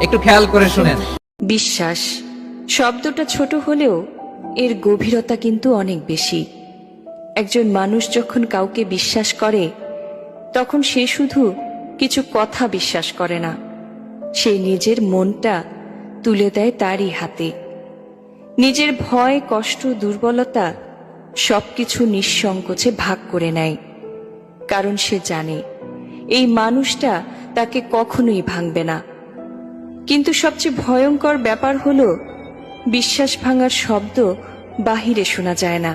একটু খেয়াল করে শুনেন। বিশ্বাস শব্দটা ছোট হলেও এর গভীরতা কিন্তু অনেক বেশি। একজন মানুষ যখন কাউকে বিশ্বাস করে তখন সে শুধু কিছু কথা বিশ্বাস করে না, সে নিজের মনটা তুলে দেয় তারই হাতে। নিজের ভয়, কষ্ট, দুর্বলতা সবকিছু নিঃসংকোচে ভাগ করে নেয়, কারণ সে জানে এই মানুষটা তাকে কখনোই ভাঙবে না। কিন্তু সবচেয়ে ভয়ঙ্কর ব্যাপার হলো বিশ্বাস ভাঙার শব্দ বাহিরে শোনা যায় না,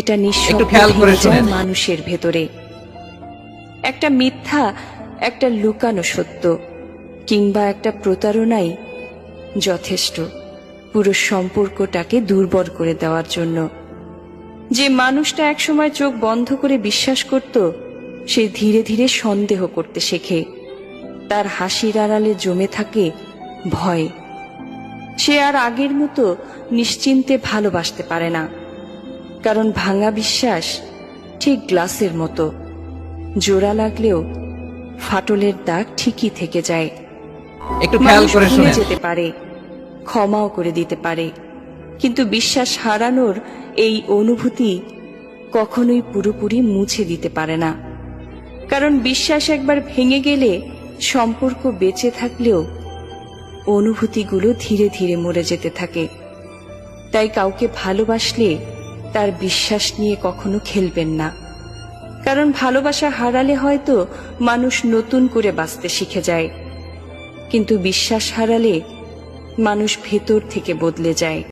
এটা নিঃশব্দে ভেঙে যায় মানুষের ভেতরে। একটা মিথ্যা, একটা লুকানো সত্য কিংবা একটা প্রতারণাই যথেষ্ট পুরো সম্পর্কটাকে দুর্বল করে দেওয়ার জন্য। যে মানুষটা একসময় চোখ বন্ধ করে বিশ্বাস করত, সে ধীরে ধীরে সন্দেহ করতে শেখে। তার হাসির আড়ালে জমে থাকে ভয়। সে আর আগের মতো নিশ্চিন্তে ভালোবাসতে পারে না, কারণ ভাঙা বিশ্বাস ঠিক গ্লাসের মতো, জোড়া লাগলেও ফাটলের দাগ ঠিকই থেকে যায়। একটু খেয়াল করে শুনেন। যেতে পারে, ক্ষমাও করে দিতে পারে, কিন্তু বিশ্বাস হারানোর এই অনুভূতি কখনোই পুরোপুরি মুছে দিতে পারে না। কারণ বিশ্বাস একবার ভেঙে গেলে সম্পর্ক বেঁচে থাকলেও অনুভূতিগুলো ধীরে ধীরে মরে যেতে থাকে। তাই কাউকে ভালোবাসলে তার বিশ্বাস নিয়ে কখনো খেলবেন না, কারণ ভালোবাসা হারালে হয়তো মানুষ নতুন করে বাঁচতে শিখে যায়, কিন্তু বিশ্বাস হারালে মানুষ ভেতর থেকে বদলে যায়।